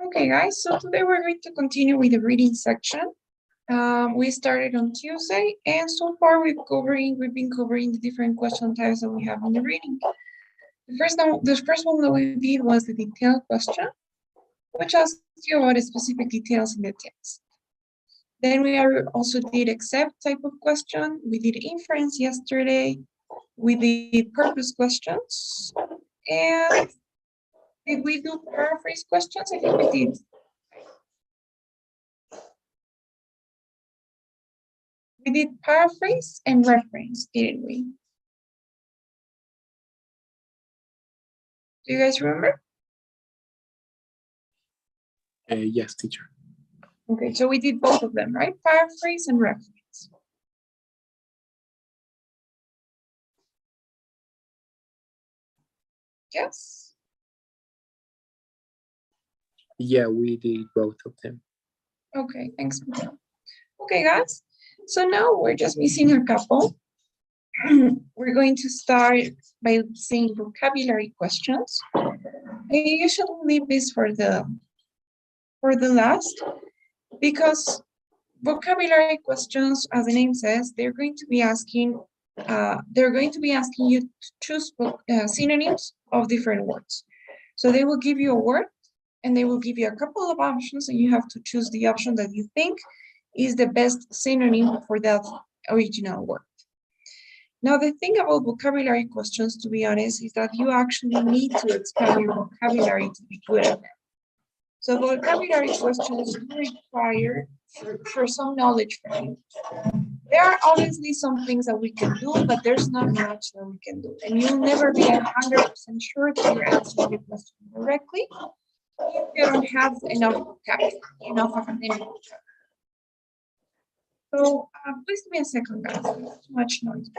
Okay, guys, so today we're going to continue with the reading section. We started on Tuesday, and so far we've been covering the different question types that we have on the reading. The first one that we did was the detailed question, which asks you about specific details in the text. Then we also did except type of question. We did inference yesterday. We did purpose questions. And did we do paraphrase questions? I think we did. We did paraphrase and reference, didn't we? Do you guys remember? Yes, teacher. Okay, so we did both of them, right? Paraphrase and reference. Yes? Yeah, we did both of them. Okay, thanks. Okay, guys. So now we're just missing a couple. We're going to start by saying vocabulary questions. I usually leave this for the last because vocabulary questions, as the name says, they're going to be asking you to choose synonyms of different words. So they will give you a word and they will give you a couple of options, and you have to choose the option that you think is the best synonym for that original word. Now, the thing about vocabulary questions, to be honest, is that you actually need to expand your vocabulary to be good at them. So vocabulary questions require for some knowledge from you. There are obviously some things that we can do, but there's not much that we can do. And you'll never be 100% sure that you're answering the question correctly if you don't have enough vocabulary, enough academic vocabulary. So please give me a second, guys. There's too much noise.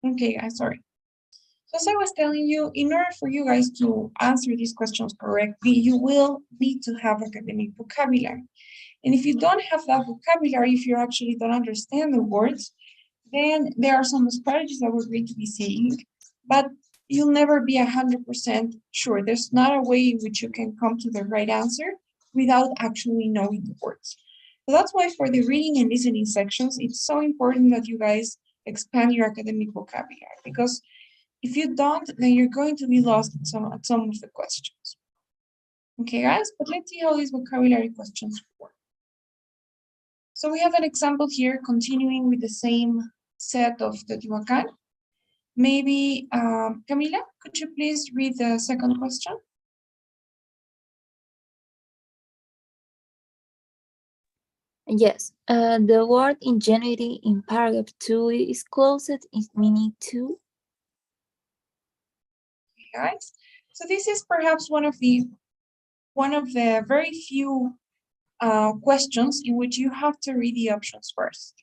Okay, guys, sorry. So as I was telling you, in order for you guys to answer these questions correctly, you will need to have academic vocabulary. And if you don't have that vocabulary, if you actually don't understand the words, then there are some strategies that we're going to be seeing, but you'll never be 100% sure. There's not a way in which you can come to the right answer without actually knowing the words. So that's why for the reading and listening sections, it's so important that you guys expand your academic vocabulary, because if you don't, then you're going to be lost at some of the questions. Okay, guys, but let's see how these vocabulary questions work. So we have an example here, continuing with the same set of Teotihuacan. Maybe, Camila, could you please read the second question? Yes, the word ingenuity in paragraph 2 is closest in meaning to. Okay, guys, so this is perhaps one of the very few questions in which you have to read the options first.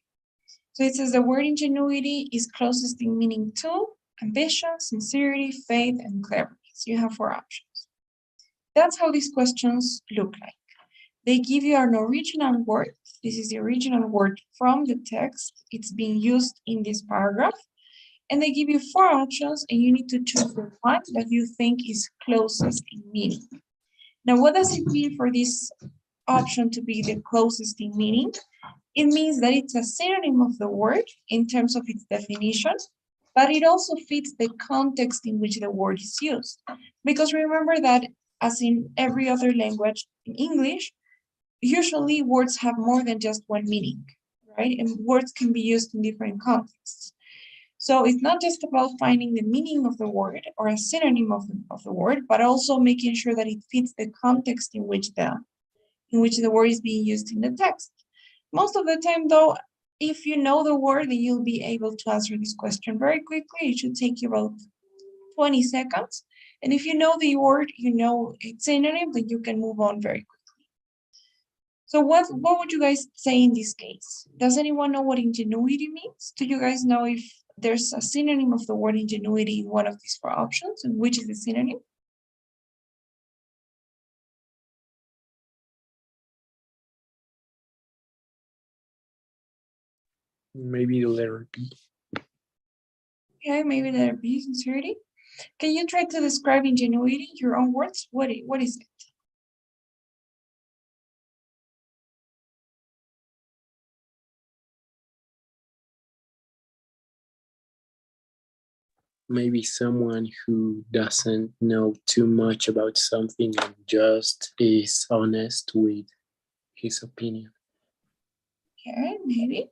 So it says the word ingenuity is closest in meaning to ambition, sincerity, faith, and cleverness. You have 4 options. That's how these questions look like. They give you an original word. This is the original word from the text. It's being used in this paragraph. And they give you 4 options, and you need to choose the one that you think is closest in meaning. Now, what does it mean for this option to be the closest in meaning? It means that it's a synonym of the word in terms of its definition, but it also fits the context in which the word is used. Because remember that, as in every other language, in English, usually words have more than just one meaning, right? And words can be used in different contexts. So it's not just about finding the meaning of the word or a synonym of the word, but also making sure that it fits the context in which the word is being used in the text. Most of the time, though, if you know the word, then you'll be able to answer this question very quickly. It should take you about 20 seconds. And if you know the word, you know its synonym, then you can move on very quickly. So what would you guys say in this case? Does anyone know what ingenuity means? Do you guys know if there's a synonym of the word ingenuity in one of these four options, and which is the synonym? Maybe the letter B. Okay, maybe letter B, sincerity. Can you try to describe ingenuity in your own words? What is it? Maybe someone who doesn't know too much about something and just is honest with his opinion. Okay, maybe.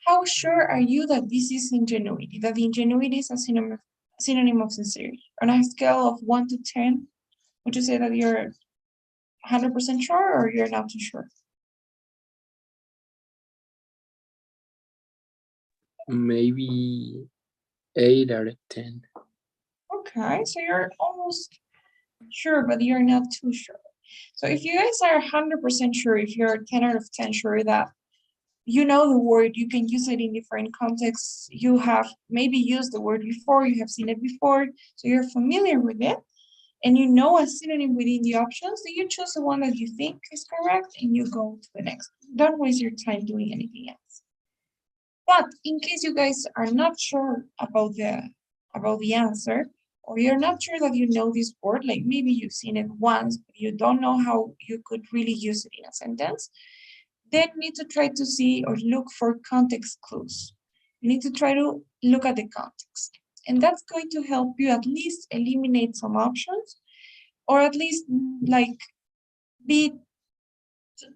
How sure are you that this is ingenuity, that ingenuity is a synonym of sincerity? On a scale of 1 to 10, would you say that you're 100% sure or you're not too sure? Maybe 8 out of 10. Okay, so you're almost sure, but you're not too sure. So if you guys are 100% sure, if you're 10 out of 10 sure that you know the word, you can use it in different contexts, you have maybe used the word before, you have seen it before, so you're familiar with it, and you know a synonym within the options, then you choose the one that you think is correct and you go to the next. Don't waste your time doing anything else. But in case you guys are not sure about the answer, or you're not sure that you know this word, like maybe you've seen it once, but you don't know how you could really use it in a sentence, then you need to try to see or look for context clues. You need to try to look at the context. And that's going to help you at least eliminate some options, or at least like be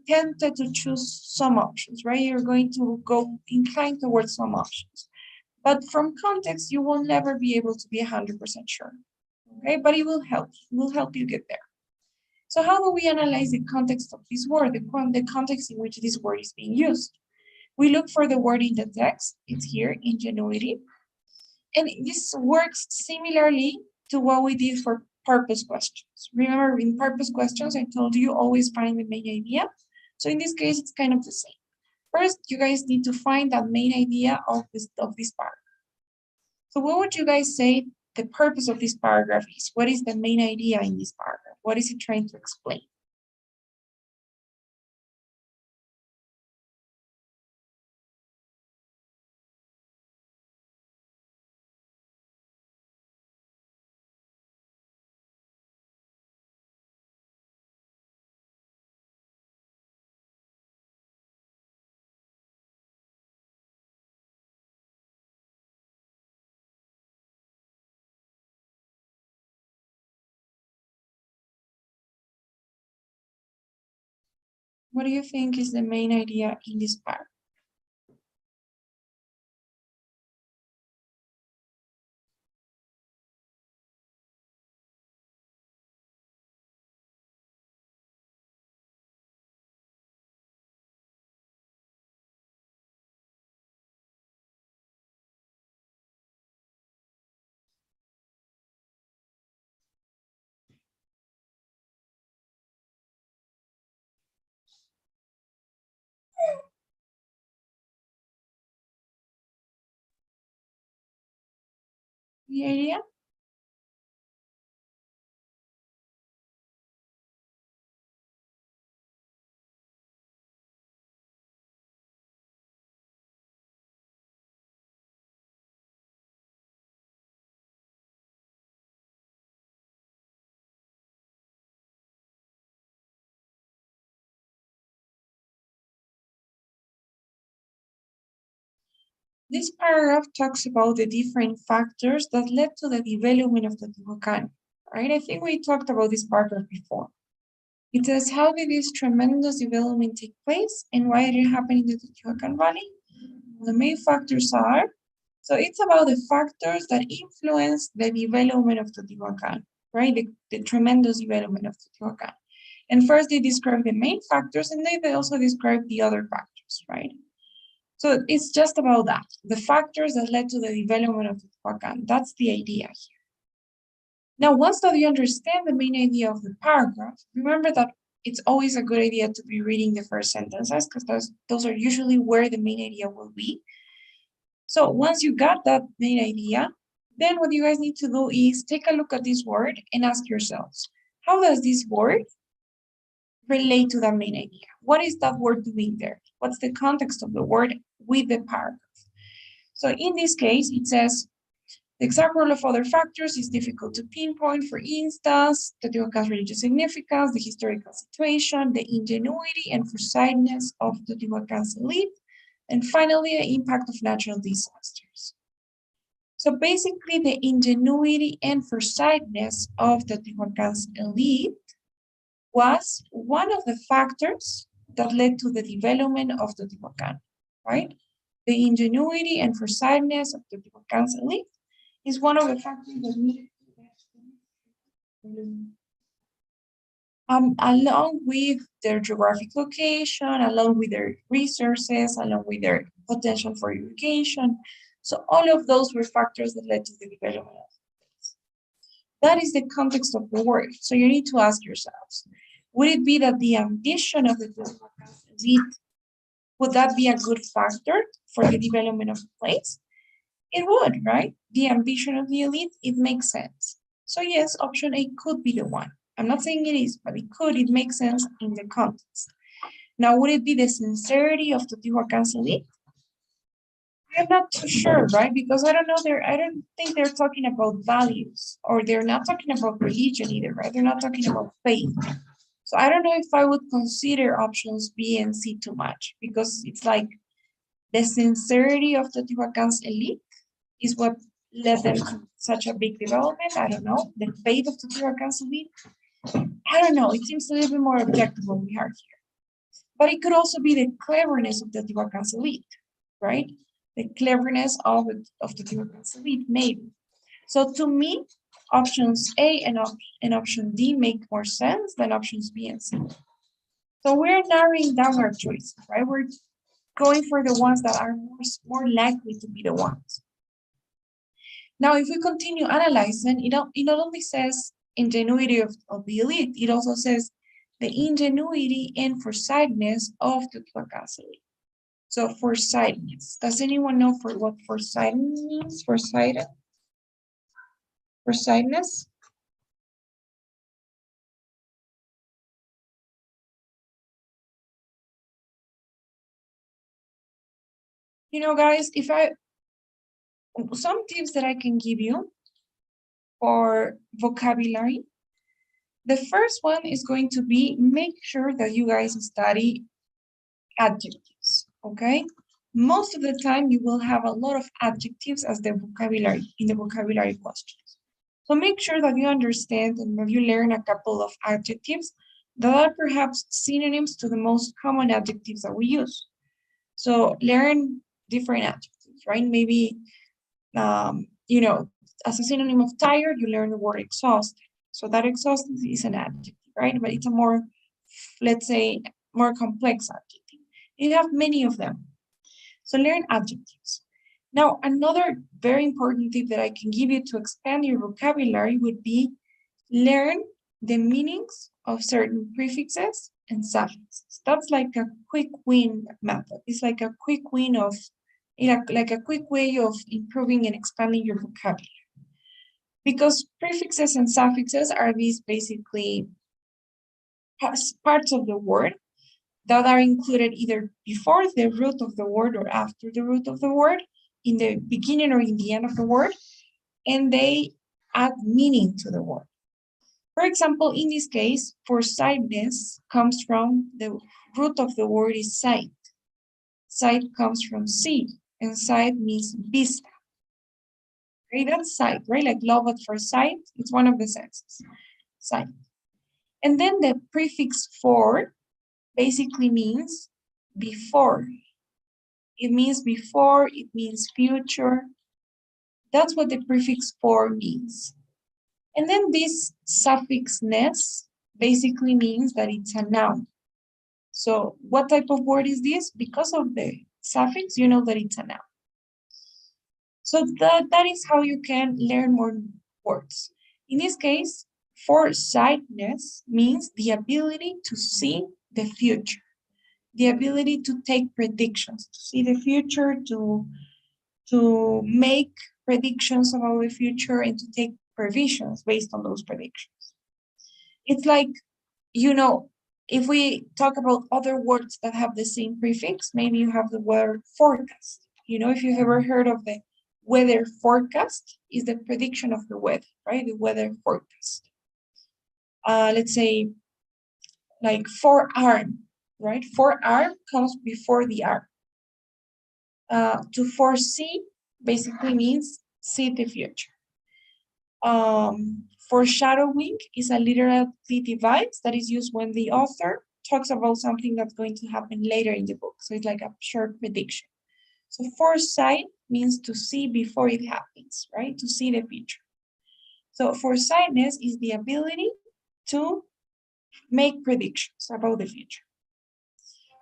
tempted to choose some options, right? You're going to go inclined towards some options. But from context, you will never be able to be 100% sure. Okay, but it will help you get there. So how do we analyze the context of this word, the context in which this word is being used? We look for the word in the text, it's here, ingenuity. And this works similarly to what we did for purpose questions. Remember, in purpose questions, I told you always find the main idea. So in this case, it's kind of the same. First, you guys need to find that main idea of this paragraph. So what would you guys say the purpose of this paragraph is? What is the main idea in this paragraph? What is it trying to explain? What do you think is the main idea in this paragraph? The idea? This paragraph talks about the different factors that led to the development of the Tehuacán, right? I think we talked about this paragraph before. It says, how did this tremendous development take place and why did it happen in the Teotihuacan Valley? The main factors are, so it's about the factors that influence the development of Teotihuacan, right? The tremendous development of Teotihuacan. And first they describe the main factors and then they also describe the other factors, right? So it's just about that, the factors that led to the development of Teotihuacan. That's the idea here. Now, once that you understand the main idea of the paragraph, remember that it's always a good idea to be reading the first sentences because those are usually where the main idea will be. So once you got that main idea, then what you guys need to do is take a look at this word and ask yourselves, how does this word relate to that main idea? What is that word doing there? What's the context of the word with the paragraph? So in this case, it says, the exact role of other factors is difficult to pinpoint. For instance, Teotihuacan's religious significance, the historical situation, the ingenuity and foresightness of Teotihuacan's elite, and finally, the impact of natural disasters. So basically, the ingenuity and foresightness of Teotihuacan's elite was one of the factors that led to the development of Teotihuacan, right? The ingenuity and foresightness of Teotihuacan's elite is one of the factors that needed along with their geographic location, along with their resources, along with their potential for irrigation. So all of those were factors that led to the development of this. That is the context of the word. So you need to ask yourselves, would it be that the ambition of the elite, would that be a good factor for the development of the place? It would, right? The ambition of the elite, it makes sense. So yes, option A could be the one. I'm not saying it is, but it could, it makes sense in the context. Now, would it be the sincerity of the Teotihuacan's elite? I'm not too sure, right? Because I don't know, I don't think they're talking about values, or they're not talking about religion either, right? They're not talking about faith. So I don't know if I would consider options B and C too much, because it's like the sincerity of the Teotihuacan's elite is what led them to such a big development. I don't know. The faith of the Teotihuacan's elite, I don't know. It seems a little bit more objective when we are here. But it could also be the cleverness of the Teotihuacan's elite, right? The cleverness of the Teotihuacan's elite, maybe. So to me, options A and option D make more sense than options B and C. So we're narrowing down our choices, right? We're going for the ones that are more likely to be the ones. Now, if we continue analyzing, it not only says ingenuity of the elite, it also says the ingenuity and foresightness of the Teotihuacan's elite. So foresightness. Does anyone know what foresight means? Foresightness? You know, guys, some tips that I can give you for vocabulary. The first one is going to be, make sure that you guys study adjectives, okay? Most of the time you will have a lot of adjectives as the vocabulary, in the vocabulary questions. So make sure that you understand and that you learn a couple of adjectives that are perhaps synonyms to the most common adjectives that we use. So learn different adjectives, right? Maybe, you know, as a synonym of tired, you learn the word exhausted. So that exhausted is an adjective, right? But it's a more, let's say, more complex adjective. You have many of them. So learn adjectives. Now, another very important tip that I can give you to expand your vocabulary would be learn the meanings of certain prefixes and suffixes. That's like a quick win method. It's like a quick win of, like a quick way of improving and expanding your vocabulary. Because prefixes and suffixes are these basically parts of the word that are included either before the root of the word or after the root of the word, in the beginning or in the end of the word, and they add meaning to the word. For example, in this case, foresightness comes from the root of the word is sight. Sight comes from see, and sight means vista. Okay, that's sight, right? Like love at first sight, it's one of the senses, sight. And then the prefix for basically means before. It means before, it means future. That's what the prefix for means. And then this suffix ness basically means that it's a noun. So what type of word is this? Because of the suffix, you know that it's a noun. So that is how you can learn more words. In this case, foresightedness means the ability to see the future, the ability to take predictions, to see the future, to make predictions about the future and to take provisions based on those predictions. It's like, you know, if we talk about other words that have the same prefix, maybe you have the word forecast. You know, if you've ever heard of the weather forecast, is the prediction of the weather, right? The weather forecast. Let's say like forearm, right? Forearm comes before the arm. To foresee basically means see the future. Foreshadowing is a literary device that is used when the author talks about something that's going to happen later in the book. So it's like a short prediction. So foresight means to see before it happens, right? To see the future. So foresightedness is the ability to make predictions about the future.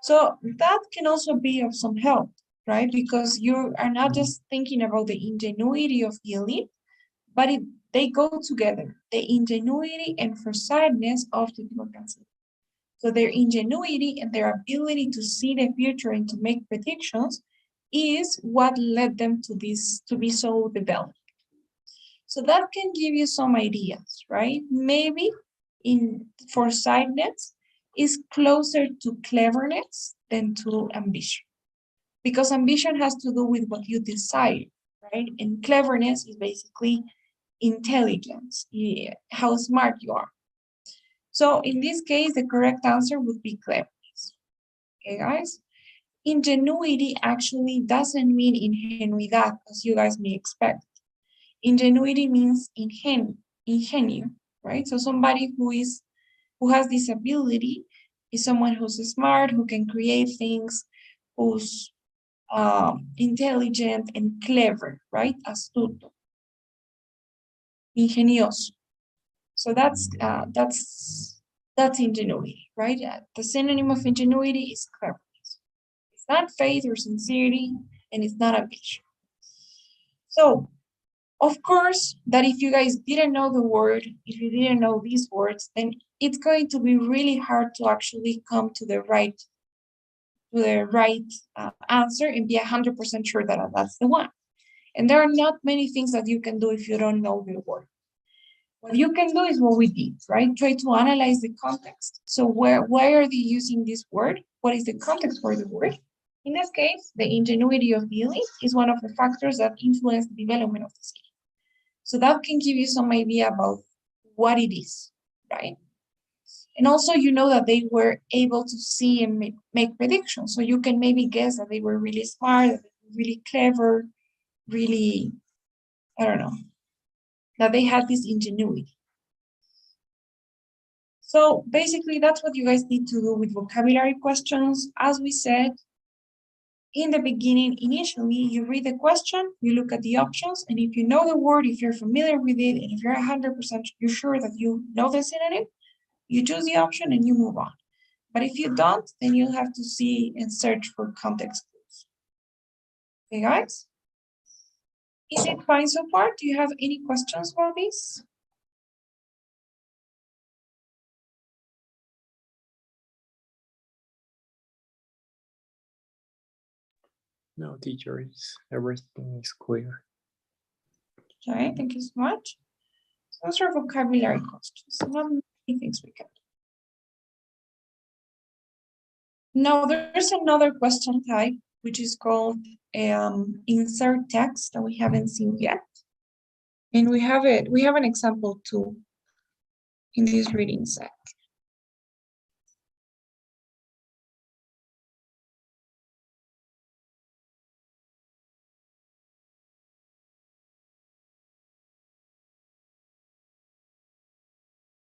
So that can also be of some help, right? Because you are not just thinking about the ingenuity of the elite, but they go together, the ingenuity and foresightedness of the bureaucracy. So their ingenuity and their ability to see the future and to make predictions is what led them to this, to be so developed. So that can give you some ideas, right? Maybe in foresightedness is closer to cleverness than to ambition. Because ambition has to do with what you desire, right? And cleverness is basically intelligence, how smart you are. So in this case, the correct answer would be cleverness. Okay, guys? Ingenuity actually doesn't mean ingenuidad, as you guys may expect. Ingenuity means ingenue, right? So somebody who has this ability is someone who's smart, who can create things, who's intelligent and clever, right? Astuto. Ingenioso. So that's ingenuity, right? The synonym of ingenuity is cleverness. It's not faith or sincerity, and it's not ambition. So, of course, that if you guys didn't know the word, if you didn't know these words, then it's going to be really hard to actually come to the right answer and be 100% sure that that's the one. And there are not many things that you can do if you don't know the word. What you can do is what we did, right? Try to analyze the context. So why are they using this word? What is the context for the word? In this case, the ingenuity of the elite is one of the factors that influence the development of the city. So that can give you some idea about what it is, right? And also, you know that they were able to see and make predictions. So you can maybe guess that they were really smart, that they were really clever, really, I don't know, that they had this ingenuity. So basically, that's what you guys need to do with vocabulary questions. As we said in the beginning, initially, you read the question, you look at the options, and if you know the word, if you're familiar with it, and if you're 100% you're sure that you know the synonym, you choose the option and you move on. But if you don't, then you'll have to see and search for context clues. Okay, guys? Is it fine so far? Do you have any questions about this? No, teacher, everything is clear. Okay, thank you so much. Those are vocabulary questions. Not many things we can do. Now, there's another question type, which is called insert text that we haven't seen yet. And we have an example too in this reading set.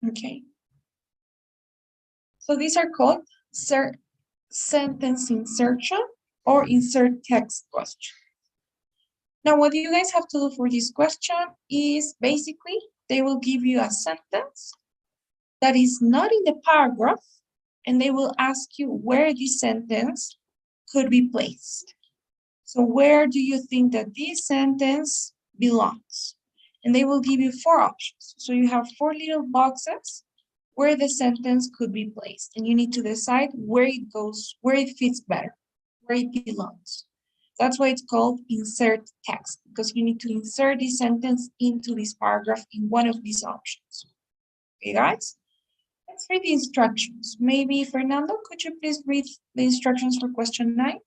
Okay. So these are called sentence insertion or insert text question. Now, what you guys have to do for this question is basically they will give you a sentence that is not in the paragraph, and they will ask you where this sentence could be placed. So where do you think that this sentence belongs? And they will give you 4 options. So you have 4 little boxes where the sentence could be placed, and you need to decide where it goes, where it fits better, where it belongs. That's why it's called insert text, because you need to insert this sentence into this paragraph in one of these options. Okay, guys? Let's read the instructions. Maybe Fernando, could you please read the instructions for question 9?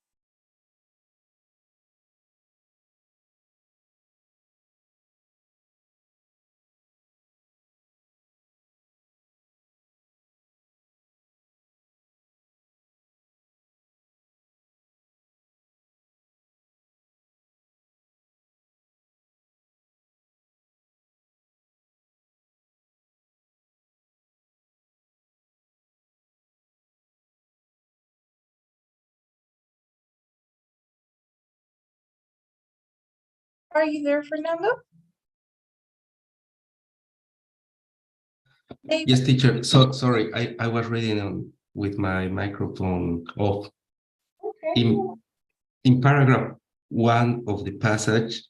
Are you there, Fernando? David? Yes, teacher. So sorry, I was reading with my microphone off. Okay. In paragraph 1 of the passage,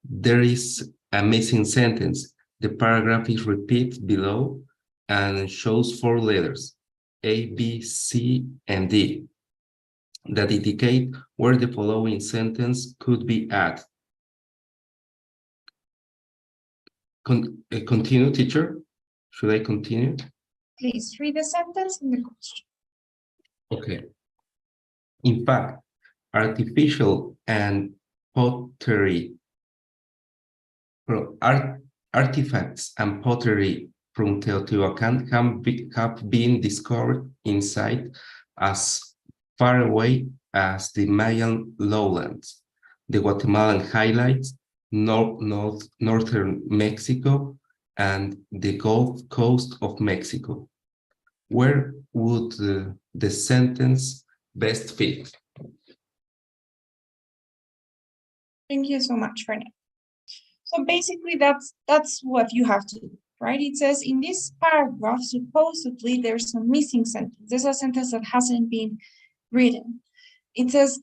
there is a missing sentence. The paragraph is repeated below and shows 4 letters, A, B, C, and D, that indicate where the following sentence could be added. Continue, teacher? Should I continue? Please read the sentence and the question. Okay. In fact, artificial and pottery artifacts and pottery from Teotihuacan have been discovered inside as far away as the Mayan lowlands, the Guatemalan highlights, northern Mexico, and the Gulf Coast of Mexico. Where would the sentence best fit? Thank you so much, Fernando. So basically, that's what you have to do, right? It says in this paragraph, supposedly there's a missing sentence. There's a sentence that hasn't been written. It says,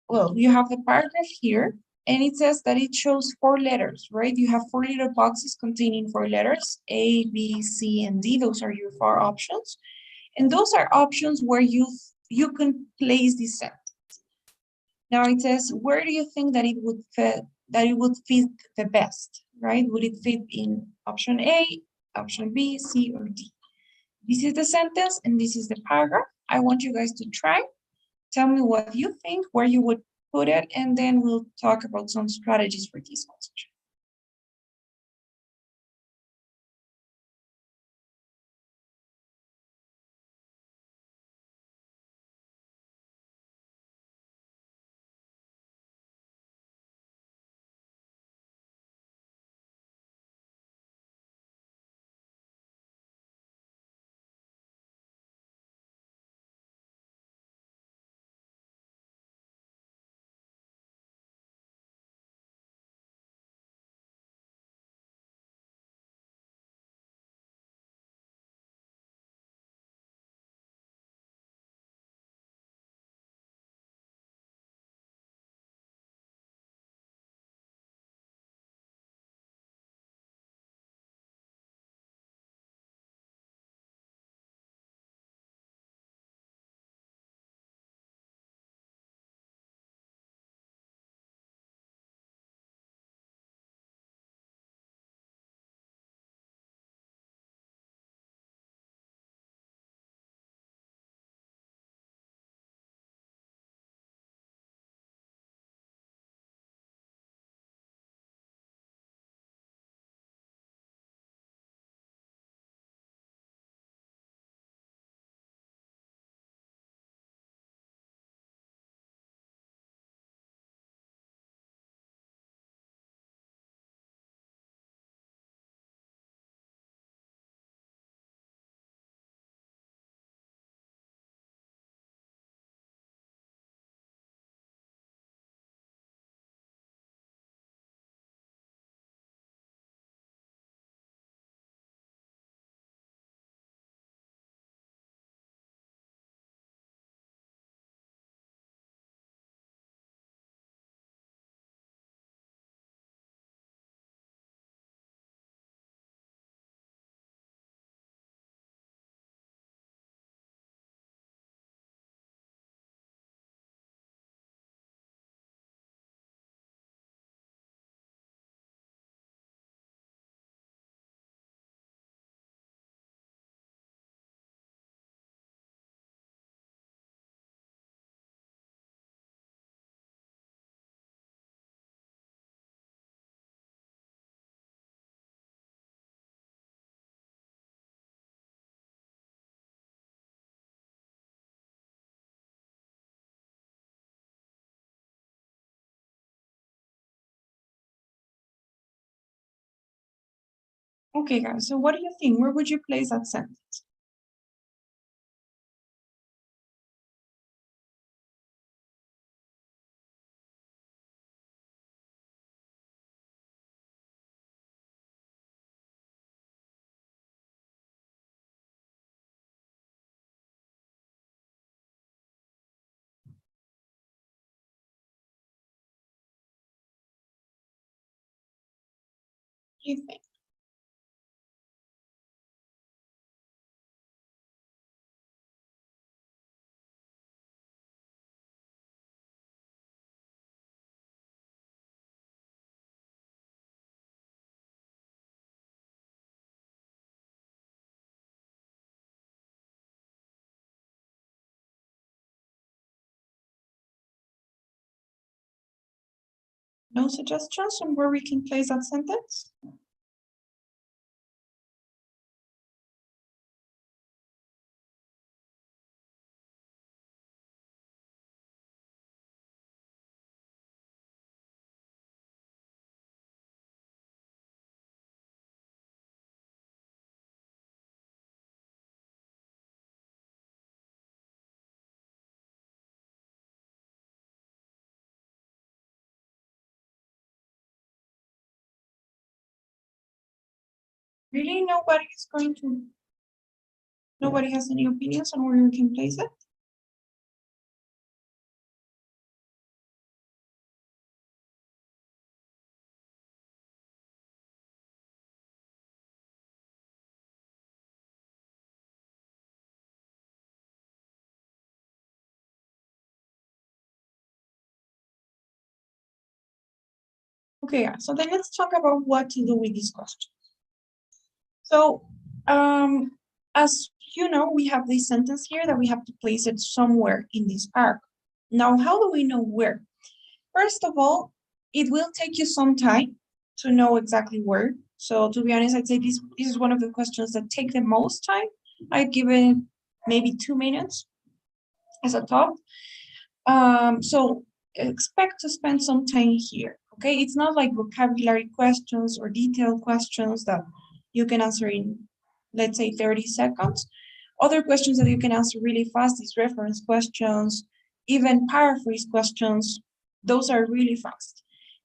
well, you have the paragraph here, and it says that it shows 4 letters, right? You have 4 little boxes containing 4 letters, A, B, C, and D. Those are your 4 options. And those are options where you can place this sentence. Now it says, where do you think that it would fit the best, right? Would it fit in option A, option B, C, or D? This is the sentence and this is the paragraph. I want you guys to try. Tell me what you think, where you would put it, and then we'll talk about some strategies for this question. Okay, guys, so what do you think? Where would you place that sentence? What do you think? No suggestions on where we can place that sentence? Really, nobody has any opinions on where we can place it? Okay, so then let's talk about what to do with this question. So, as you know, we have this sentence here that we have to place it somewhere in this paragraph. Now, how do we know where? First of all, it will take you some time to know exactly where. So to be honest, I'd say this is one of the questions that take the most time. I'd give it maybe 2 minutes as a top. So expect to spend some time here, okay? It's not like vocabulary questions or detailed questions that you can answer in, let's say, 30 seconds. Other questions that you can answer really fast is reference questions, even paraphrase questions. Those are really fast.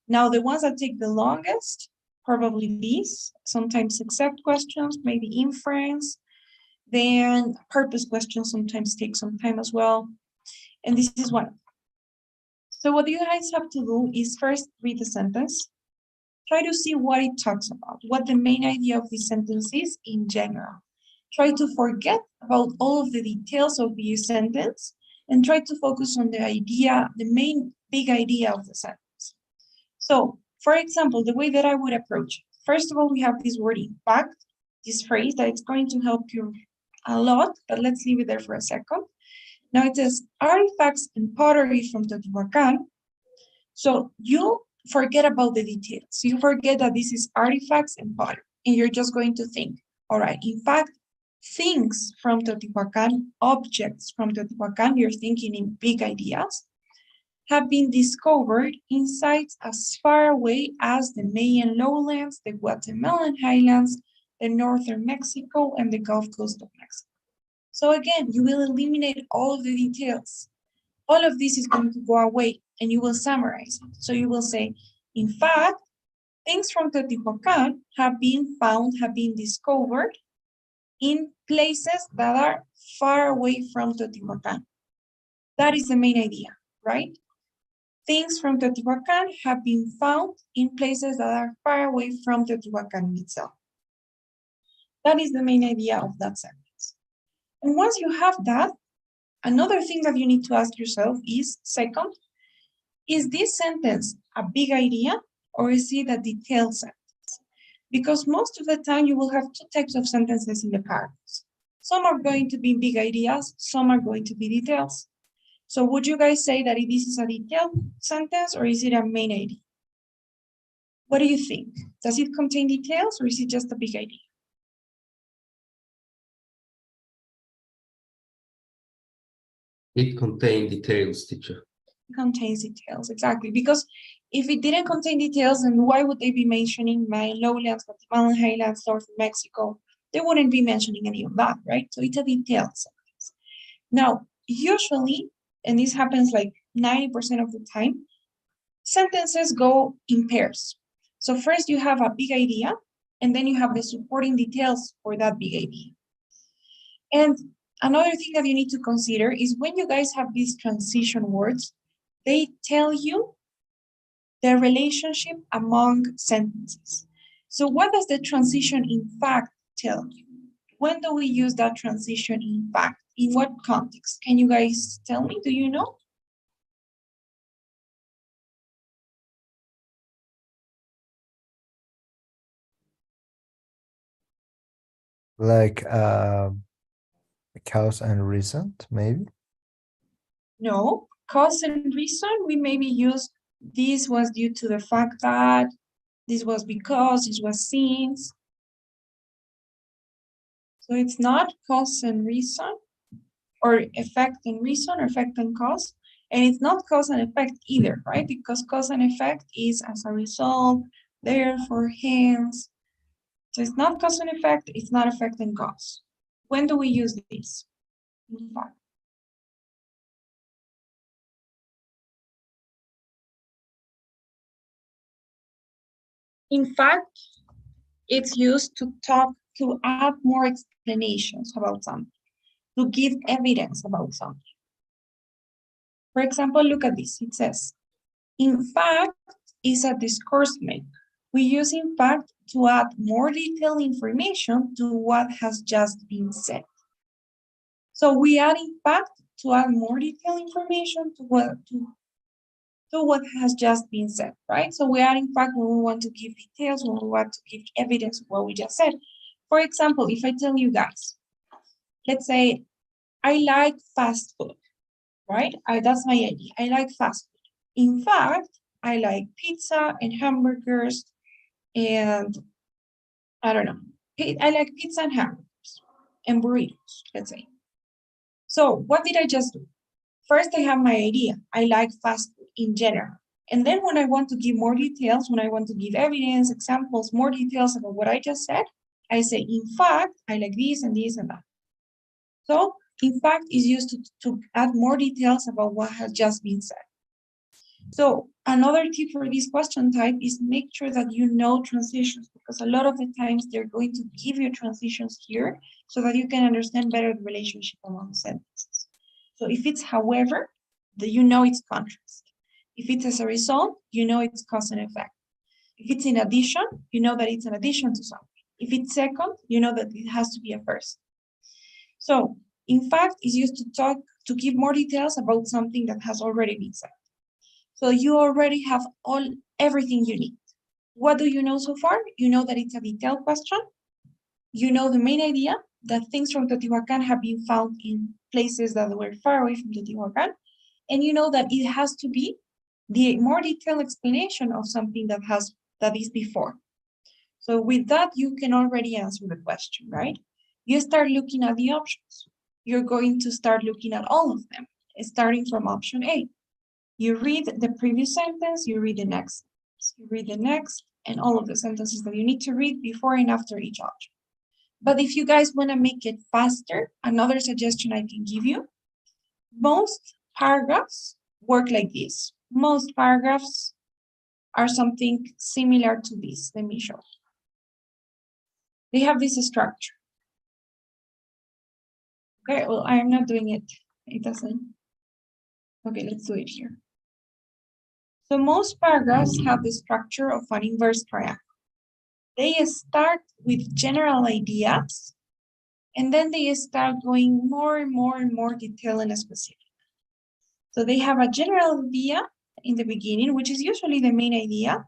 Now, the ones that take the longest, probably these, sometimes except questions, maybe inference, then purpose questions sometimes take some time as well. And this is one. So what you guys have to do is first read the sentence, try to see what it talks about, what the main idea of this sentence is in general. Try to forget about all of the details of the sentence and try to focus on the idea, the main big idea of the sentence. So, for example, the way that I would approach it, first of all, we have this word in fact, this phrase that it's going to help you a lot, but let's leave it there for a second. Now it says artifacts and pottery from Teotihuacan. So you forget about the details. You forget that this is artifacts and pottery, and you're just going to think, all right, in fact, things from Teotihuacan, objects from Teotihuacan, you're thinking in big ideas, have been discovered in sites as far away as the Mayan lowlands, the Guatemalan highlands, the northern Mexico, and the Gulf Coast of Mexico. So again, you will eliminate all of the details. All of this is going to go away and you will summarize it. So you will say, in fact, things from Teotihuacan have been found, have been discovered in places that are far away from Teotihuacan. That is the main idea, right? Things from Teotihuacan have been found in places that are far away from Teotihuacan itself. That is the main idea of that sentence. And once you have that, another thing that you need to ask yourself is, second, is this sentence a big idea or is it a detailed sentence? Because most of the time you will have two types of sentences in the paragraphs. Some are going to be big ideas, some are going to be details. So would you guys say that this is a detailed sentence or is it a main idea? What do you think? Does it contain details or is it just a big idea? It contains details, teacher. Contains details, exactly. Because if it didn't contain details, then why would they be mentioning Mayan lowlands, Guatemalan highlands, north of Mexico? They wouldn't be mentioning any of that, right? So it's a detailed sentence. Now, usually, and this happens like 90% of the time, sentences go in pairs. So first you have a big idea, and then you have the supporting details for that big idea. And another thing that you need to consider is when you guys have these transition words, they tell you the relationship among sentences. So what does the transition in fact tell you? When do we use that transition in fact? In what context? Can you guys tell me? Do you know? Like cause and reason, maybe? No. Cause and reason, we maybe use this was due to the fact that, this was because, this was since. So it's not cause and reason, or effect and reason, or effect and cause. And it's not cause and effect either, right? Because cause and effect is as a result, therefore, hence. So it's not cause and effect, it's not effect and cause. When do we use this? In fact. In fact, it's used to add more explanations about something, to give evidence about something. For example, look at this. It says, in fact, is a discoursement. We use in fact to add more detailed information to what has just been said. So we add in fact to add more detailed information to what has just been said, right? So we add in fact when we want to give details, when we want to give evidence of what we just said. For example, if I tell you guys, let's say, I like fast food, right? That's my idea. I like fast food. In fact, I like pizza and hamburgers and I don't know. I like pizza and hamburgers and burritos, let's say. So what did I just do? First, I have my idea. I like fast food in general. And then when I want to give more details, when I want to give evidence, examples, more details about what I just said, I say, in fact, I like this and this and that. So, in fact, is used to add more details about what has just been said. So, another tip for this question type is make sure that you know transitions, because a lot of the times they're going to give you transitions here so that you can understand better the relationship among sentences. So, if it's however, you know it's contrast. If it's as a result, you know it's cause and effect. If it's in addition, you know that it's an addition to something. If it's second, you know that it has to be a first. So, in fact, is used to give more details about something that has already been said. So you already have everything you need. What do you know so far? You know that it's a detailed question. You know the main idea, that things from Teotihuacan have been found in places that were far away from Teotihuacan. And you know that it has to be the more detailed explanation of something that is before. So with that, you can already answer the question, right? You start looking at the options. You're going to start looking at all of them, starting from option A. You read the previous sentence, you read the next, you read the next, and all of the sentences that you need to read before and after each option. But if you guys want to make it faster, another suggestion I can give you, most paragraphs work like this. Most paragraphs are something similar to this. Let me show you. They have this structure. Okay, well, I am not doing it. It doesn't. Okay, let's do it here. So most paragraphs have the structure of an inverse triangle. They start with general ideas, and then they start going more and more and more detailed and specific. So they have a general idea in the beginning, which is usually the main idea,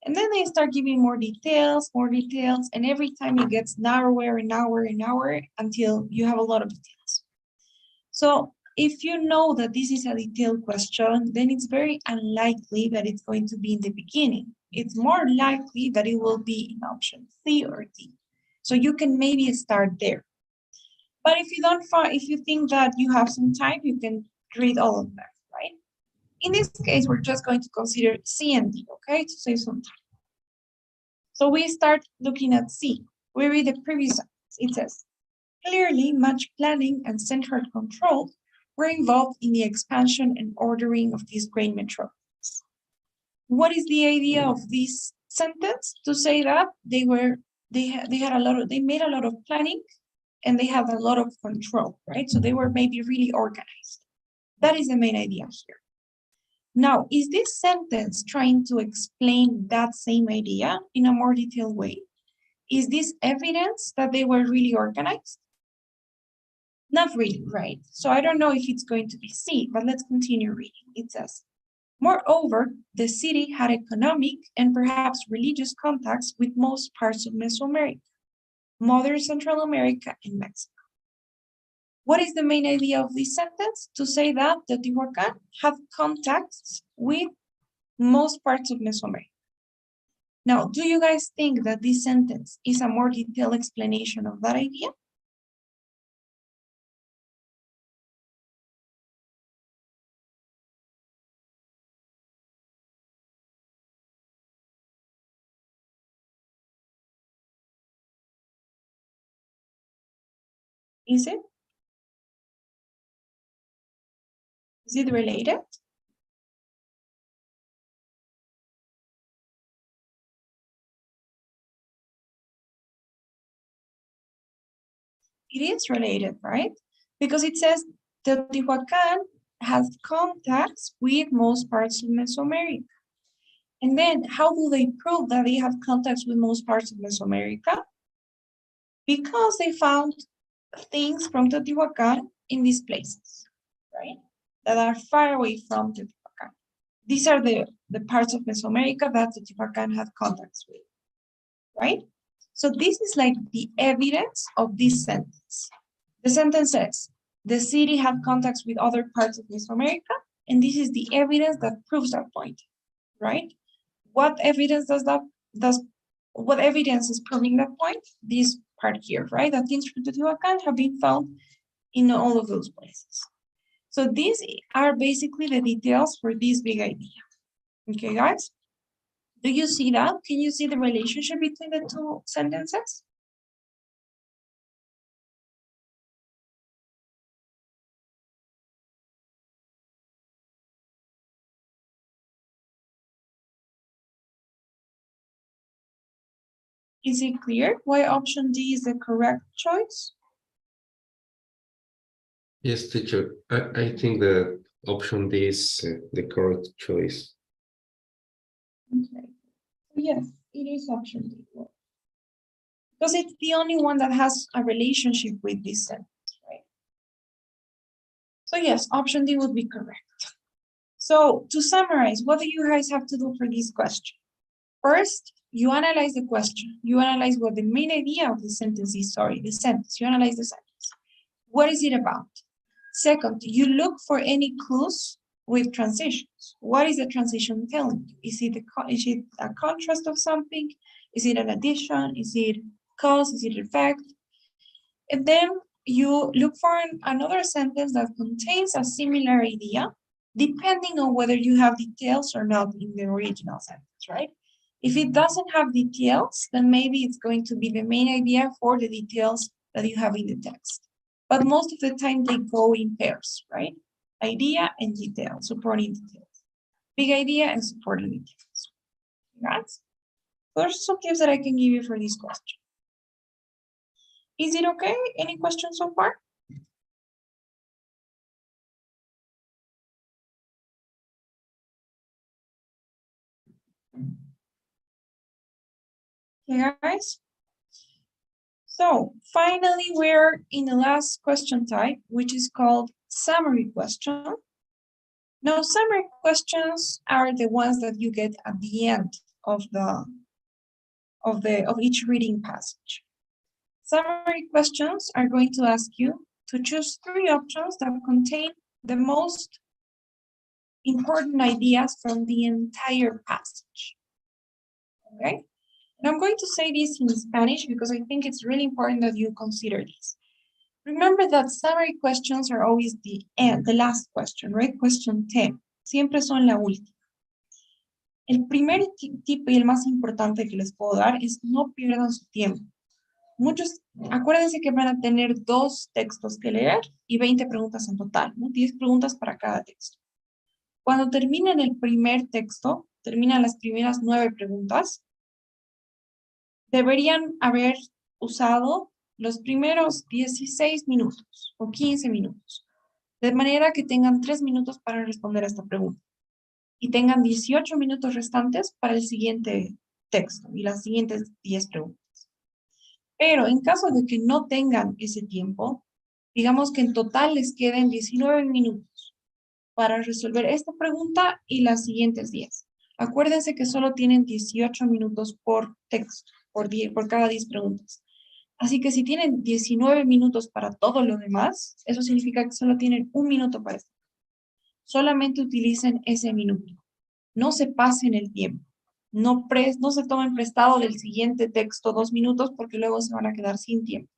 and then they start giving more details, and every time it gets narrower and narrower and narrower until you have a lot of details. So if you know that this is a detailed question, then it's very unlikely that it's going to be in the beginning. It's more likely that it will be in option C or D. So you can maybe start there. But if you think that you have some time, you can read all of them, right? In this case, we're just going to consider C and D, okay, to save some time. So we start looking at C. We read the previous sentence. It says, clearly, much planning and central control were involved in the expansion and ordering of these great metropolis. What is the idea of this sentence? To say that they made a lot of planning and they had a lot of control, right? So they were maybe really organized. That is the main idea here. Now, is this sentence trying to explain that same idea in a more detailed way? Is this evidence that they were really organized? Not really, right? So I don't know if it's going to be C, but let's continue reading. It says, moreover, the city had economic and perhaps religious contacts with most parts of Mesoamerica, modern Central America, and Mexico. What is the main idea of this sentence? To say that Teotihuacan had contacts with most parts of Mesoamerica. Now, do you guys think that this sentence is a more detailed explanation of that idea? Is it? Is it related? It is related, right? Because it says Teotihuacan has contacts with most parts of Mesoamerica. And then how do they prove that they have contacts with most parts of Mesoamerica? Because they found things from Teotihuacan in these places, right? That are far away from Teotihuacan. These are the parts of Mesoamerica that Teotihuacan had contacts with, right? So this is like the evidence of this sentence. The sentence says, the city had contacts with other parts of Mesoamerica, and this is the evidence that proves that point, right? What evidence what evidence is proving that point? This part here, right? That things from Teotihuacan have been found in all of those places. So these are basically the details for this big idea. Okay, guys? Do you see that? Can you see the relationship between the two sentences? Is it clear why option D is the correct choice? Yes, teacher. I think that option D is the correct choice. Okay. Yes, it is option D. Because it's the only one that has a relationship with this sentence, right? So yes, option D would be correct. So to summarize, what do you guys have to do for this question? First, you analyze the question. You analyze what the main idea of the sentence is, the sentence. You analyze the sentence. What is it about? Second, you look for any clues with transitions. What is the transition telling you? Is it a contrast of something? Is it an addition? Is it cause? Is it effect? And then you look for another sentence that contains a similar idea, depending on whether you have details or not in the original sentence, right? If it doesn't have details, then maybe it's going to be the main idea for the details that you have in the text. But most of the time they go in pairs, right? Idea and detail, supporting details. Big idea and supporting details. Right? There's some tips that I can give you for this question. Is it okay? Any questions so far? Okay, guys. So finally, we're in the last question type, which is called summary question. Now, summary questions are the ones that you get at the end of each reading passage. Summary questions are going to ask you to choose 3 options that contain the most important ideas from the entire passage. Okay? And I'm going to say this in Spanish because I think it's really important that you consider this. Remember that summary questions are always the last question, right? Question 10. siempre son la última. El primer tip y el más importante que les puedo dar es no pierdan su tiempo. Muchos, acuérdense que van a tener 2 textos que leer y 20 preguntas en total, ¿no? 10 preguntas para cada texto. Cuando terminen el primer texto, terminan las primeras 9 preguntas, deberían haber usado los primeros 16 minutos o 15 minutos, de manera que tengan 3 minutos para responder a esta pregunta y tengan 18 minutos restantes para el siguiente texto y las siguientes 10 preguntas. Pero en caso de que no tengan ese tiempo, digamos que en total les queden 19 minutos para resolver esta pregunta y las siguientes 10. Acuérdense que solo tienen 18 minutos por texto, por cada 10 preguntas. Así que si tienen 19 minutos para todo lo demás, eso significa que solo tienen 1 minuto para esto. Solamente utilicen ese minuto. No se pasen el tiempo. No se tomen prestado del siguiente texto 2 minutos porque luego se van a quedar sin tiempo.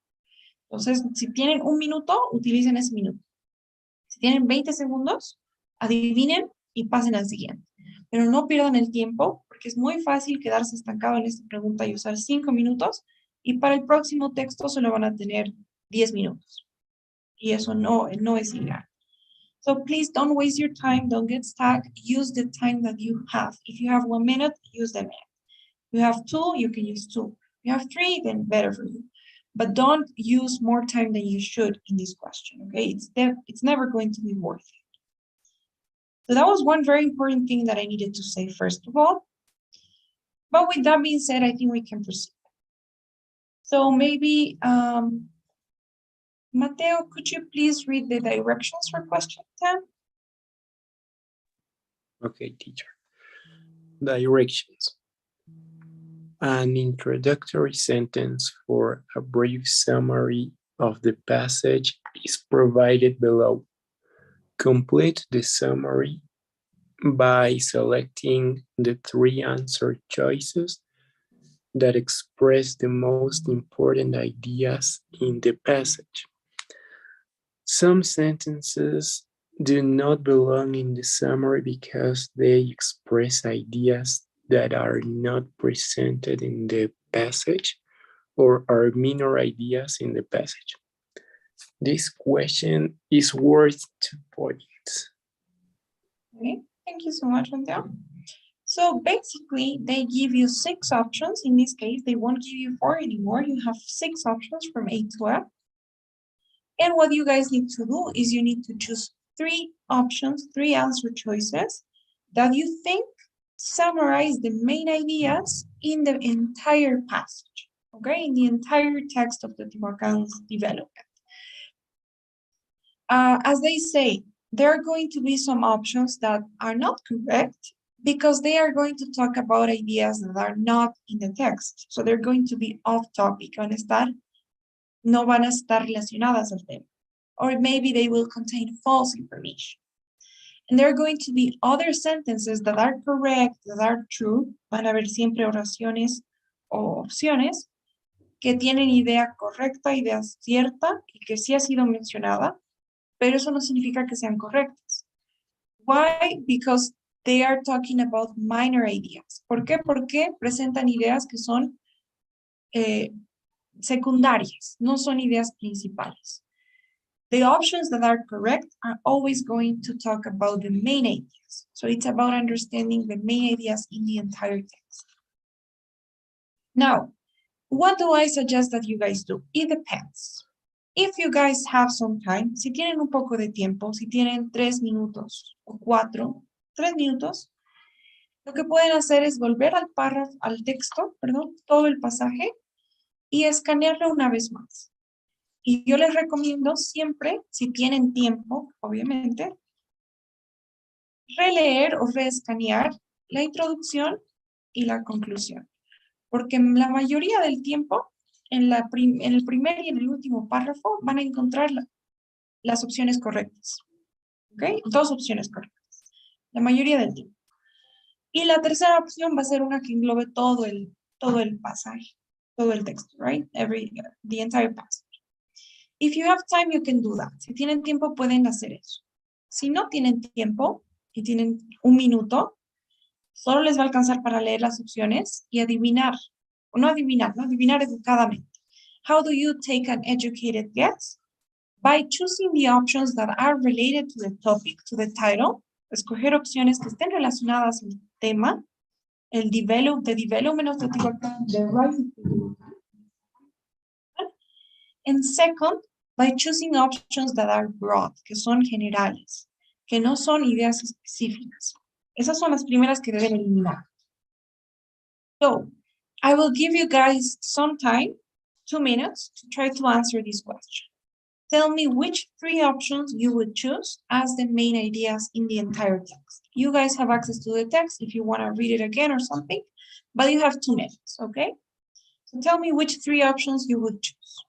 Entonces, si tienen 1 minuto, utilicen ese minuto. Si tienen 20 segundos, adivinen y pasen al siguiente. Pero no pierdan el tiempo porque es muy fácil quedarse estancado en esta pregunta y usar 5 minutos y para el próximo texto solo van a tener 10 minutos. Y eso no es ideal. So please don't waste your time, don't get stuck, use the time that you have. If you have 1 minute, use the minute. If you have 2, you can use 2. If you have 3, then better for you. But don't use more time than you should in this question, okay? It's never going to be worth it. So that was one very important thing that I needed to say first of all. But with that being said, I think we can proceed. So maybe, Mateo, could you please read the directions for question 10? Okay, teacher. Directions. An introductory sentence for a brief summary of the passage is provided below. Complete the summary by selecting the 3 answer choices that express the most important ideas in the passage. Some sentences do not belong in the summary because they express ideas that are not presented in the passage or are minor ideas in the passage. This question is worth 2 points. Okay, thank you so much, Mateo. So basically, they give you 6 options. In this case, they won't give you 4 anymore. You have 6 options from A to F. And what you guys need to do is you need to choose 3 options, 3 answer choices that you think summarize the main ideas in the entire passage, okay? In the entire text of the Tehuacan's development. As they say, there are going to be some options that are not correct because they are going to talk about ideas that are not in the text. So they're going to be off topic, no van a estar relacionadas al tema. Or maybe they will contain false information. And there are going to be other sentences that are correct, that are true. Van a haber siempre oraciones o opciones que tienen idea correcta, idea cierta y que sí ha sido mencionada, pero eso no significa que sean correctas. Why? Because they are talking about minor ideas. ¿Por qué? Porque presentan ideas que son secundarias, no son ideas principales. The options that are correct are always going to talk about the main ideas. So it's about understanding the main ideas in the entire text. Now, what do I suggest that you guys do? It depends. If you guys have some time, si tienen un poco de tiempo, si tienen 3 minutos o 4, 3 minutos, lo que pueden hacer es volver al párrafo, al texto, perdón, todo el pasaje y escanearlo una vez más. Y yo les recomiendo siempre, si tienen tiempo, obviamente, releer o reescanear la introducción y la conclusión. Porque la mayoría del tiempo, en el primer y en el último párrafo, van a encontrar las opciones correctas. ¿Ok? 2 opciones correctas. La mayoría del tiempo. Y la tercera opción va a ser una que englobe todo el pasaje, todo el texto, right? The entire passage. If you have time, you can do that. Si tienen tiempo, pueden hacer eso. Si no tienen tiempo, y tienen 1 minuto, solo les va a alcanzar para leer las opciones y adivinar, o no adivinar, no adivinar educadamente. How do you take an educated guess? By choosing the options that are related to the topic, to the title, escoger opciones que estén relacionadas al tema, the development of the the rise of the and second, by choosing options that are broad, que son generales, que no son ideas específicas. Esas son las primeras que deben eliminar. So, I will give you guys some time, 2 minutes, to try to answer this question. Tell me which 3 options you would choose as the main ideas in the entire text. You guys have access to the text if you want to read it again or something, but you have 2 minutes, okay? So tell me which 3 options you would choose.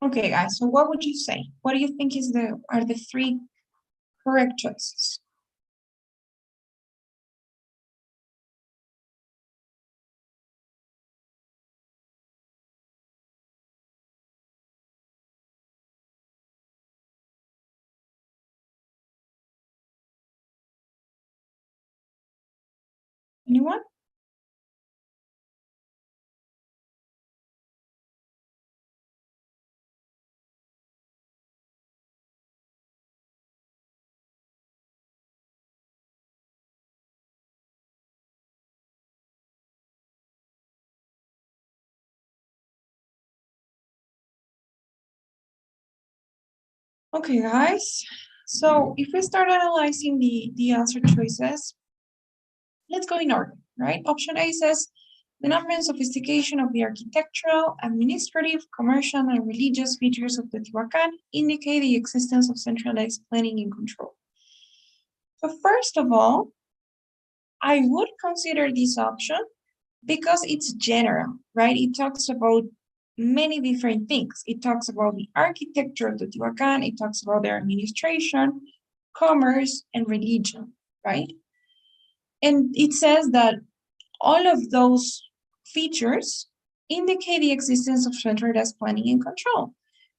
Okay, guys, so what would you say? What do you think are the 3 correct choices? Anyone? Okay, guys. So if we start analyzing the answer choices, let's go in order, right? Option A says, the number and sophistication of the architectural, administrative, commercial, and religious features of Teotihuacan indicate the existence of centralized planning and control. So first of all, I would consider this option because it's general, right? It talks about many different things. It talks about the architecture of Teotihuacan, it talks about their administration, commerce, and religion, right? And it says that all of those features indicate the existence of centralized planning and control.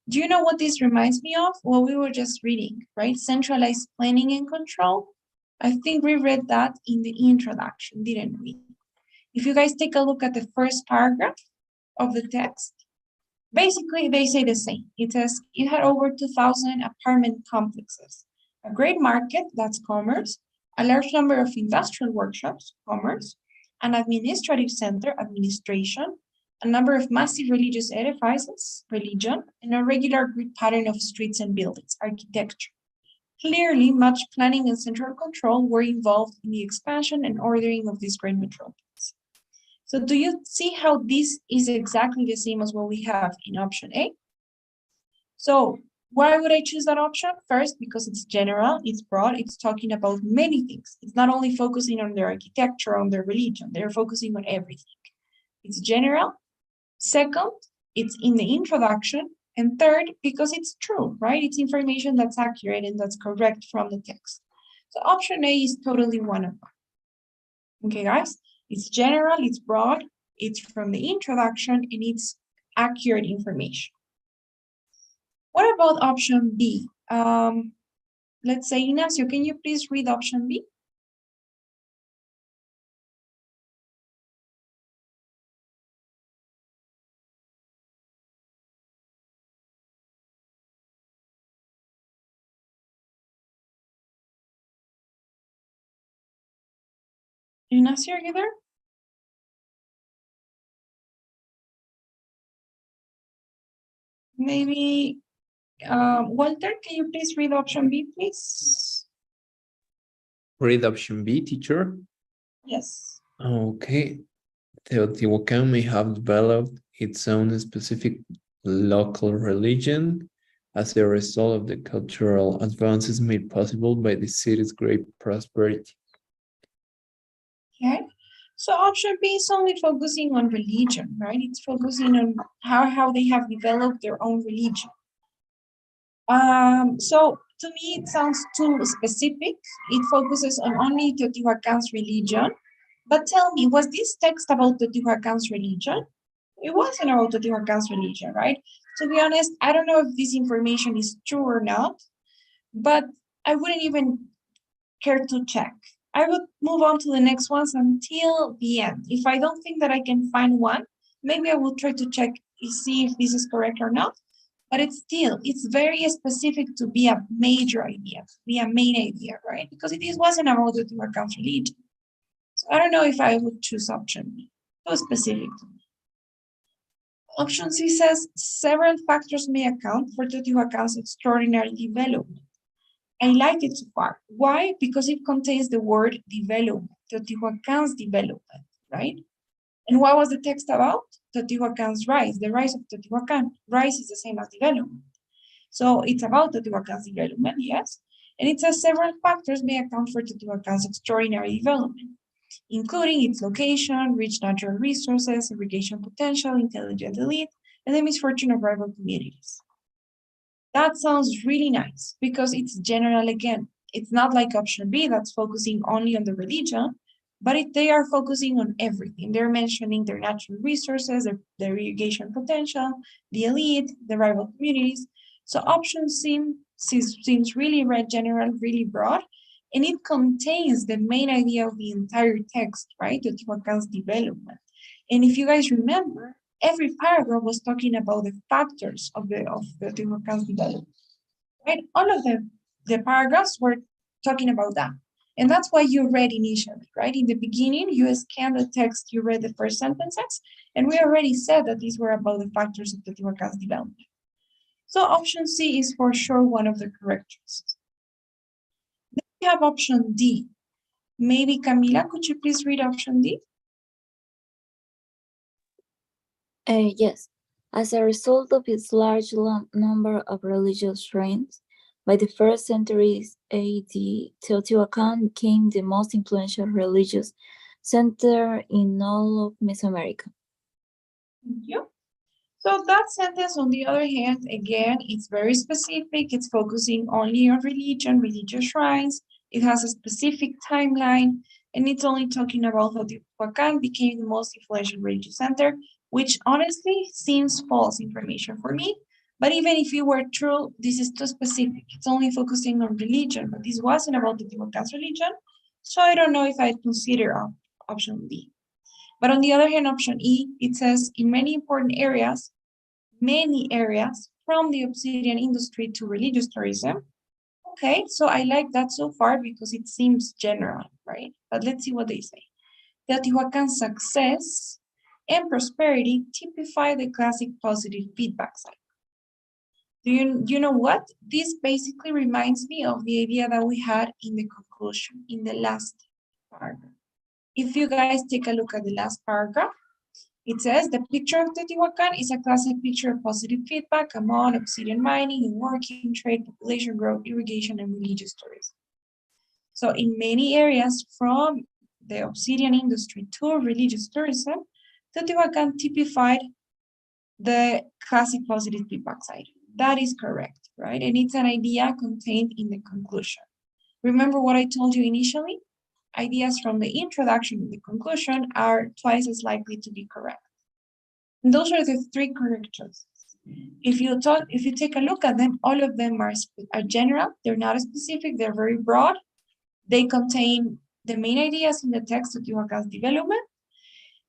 Do you know what this reminds me of? Well, we were just reading, right? Centralized planning and control. I think we read that in the introduction, didn't we? If you guys take a look at the first paragraph of the text, basically they say the same. It says it had over 2,000 apartment complexes, a great market, that's commerce, a large number of industrial workshops, commerce, an administrative center, administration, a number of massive religious edifices, religion, and a regular grid pattern of streets and buildings, architecture. Clearly, much planning and central control were involved in the expansion and ordering of this great metropolis. So do you see how this is exactly the same as what we have in option A? So why would I choose that option? First, because it's general, it's broad, it's talking about many things. It's not only focusing on their architecture, on their religion, they're focusing on everything. It's general. Second, it's in the introduction. And third, because it's true, right? It's information that's accurate and that's correct from the text. So option A is totally one of them. Okay, guys? It's general, it's broad, it's from the introduction, and it's accurate information. What about option B? Let's say, Ignacio, can you please read option B? Ignacio, are you there? Maybe, Walter, can you please read option B, please? Read option B, teacher. Yes. Okay. Teotihuacan may have developed its own specific local religion as a result of the cultural advances made possible by the city's great prosperity. Okay. So option B is only focusing on religion, right? It's focusing on how they have developed their own religion. So to me, it sounds too specific. It focuses on only Teotihuacan's religion. But tell me, was this text about Teotihuacan's religion? It wasn't about Teotihuacan's religion, right? To be honest, I don't know if this information is true or not, but I wouldn't even care to check. I would move on to the next ones until the end. If I don't think that I can find one, maybe I will try to check to see if this is correct or not. But it's very specific to be a major idea, to be a main idea, right? Because this wasn't about the Teotihuacan's religion. So I don't know if I would choose option B. So specific to me. Option C says several factors may account for Teotihuacan's extraordinary development. I like it so far. Why? Because it contains the word development, Teotihuacan's development, right? And what was the text about? Teotihuacan's rise, the rise of Teotihuacan. Rise is the same as development. So it's about Teotihuacan's development, yes. And it says several factors may account for Teotihuacan's extraordinary development, including its location, rich natural resources, irrigation potential, intelligent elite, and the misfortune of rival communities. That sounds really nice because it's general again. It's not like option B that's focusing only on the religion, but they are focusing on everything. They're mentioning their natural resources, their irrigation potential, the elite, the rival communities. So option seems really general, really broad, and it contains the main idea of the entire text, right? Teotihuacan's development. And if you guys remember, every paragraph was talking about the factors of the Teotihuacan's development, right? All of the paragraphs were talking about that. And that's why you read initially, right? In the beginning, you scanned the text, you read the first sentences, and we already said that these were about the factors of Teotihuacan's development. So option C is for sure one of the correct choices. have option D. Maybe Camila, could you please read option D? Yes. As a result of its large number of religious shrines, by the first centuries AD, Teotihuacan became the most influential religious center in all of Mesoamerica. Thank you. So that sentence, on the other hand, again, it's very specific. It's focusing only on religion, religious shrines. It has a specific timeline, and it's only talking about how Teotihuacan became the most influential religious center, which honestly seems false information for me. But even if it were true, this is too specific. It's only focusing on religion, but this wasn't about Teotihuacan's religion. So I don't know if I'd consider option B. But on the other hand, option E, it says in many areas from the obsidian industry to religious tourism. Okay, so I like that so far because it seems general, right? But let's see what they say. Teotihuacan's success and prosperity typify the classic positive feedback cycle. Do you know what? This basically reminds me of the idea that we had in the conclusion, in the last paragraph. If you guys take a look at the last paragraph, it says the picture of Teotihuacan is a classic picture of positive feedback among obsidian mining and working, trade, population growth, irrigation, and religious tourism. So in many areas from the obsidian industry to religious tourism, Teotihuacan typified the classic positive feedback side. That is correct, right? And it's an idea contained in the conclusion. Remember what I told you initially? Ideas from the introduction and the conclusion are twice as likely to be correct. And those are the three correct choices. If you take a look at them, all of them are general. They're not specific. They're very broad. They contain the main ideas in the text of Teotihuacan's development,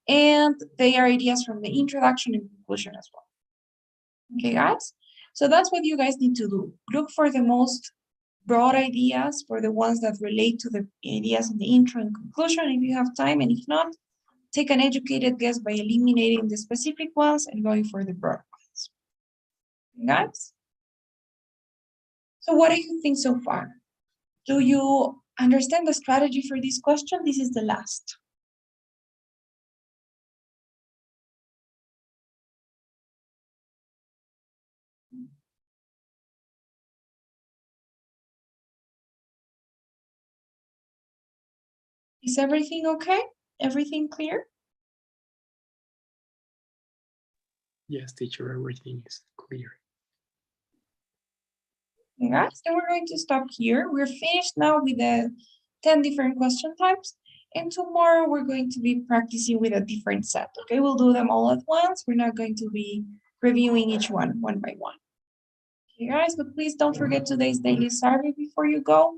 and they are ideas from the introduction and conclusion as well. Okay, guys? So that's what you guys need to do. Look for the most broad ideas, for the ones that relate to the ideas in the intro and conclusion if you have time, and if not, take an educated guess by eliminating the specific ones and going for the broad ones. Okay, guys? So what do you think so far? Do you understand the strategy for this question? This is the last. Is everything okay? Everything clear? Yes, teacher, everything is clear. Okay, guys, then we're going to stop here. We're finished now with the 10 different question types. And tomorrow we're going to be practicing with a different set. Okay, we'll do them all at once. We're not going to be reviewing each one by one. Okay, guys, but please don't forget today's daily survey before you go.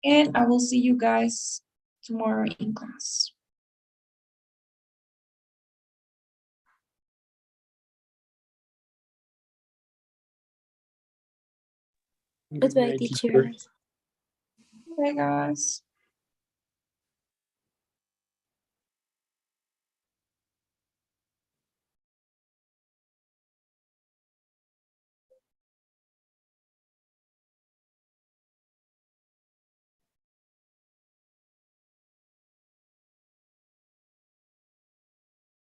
And I will see you guys tomorrow in class. Goodbye, teacher. Bye, guys.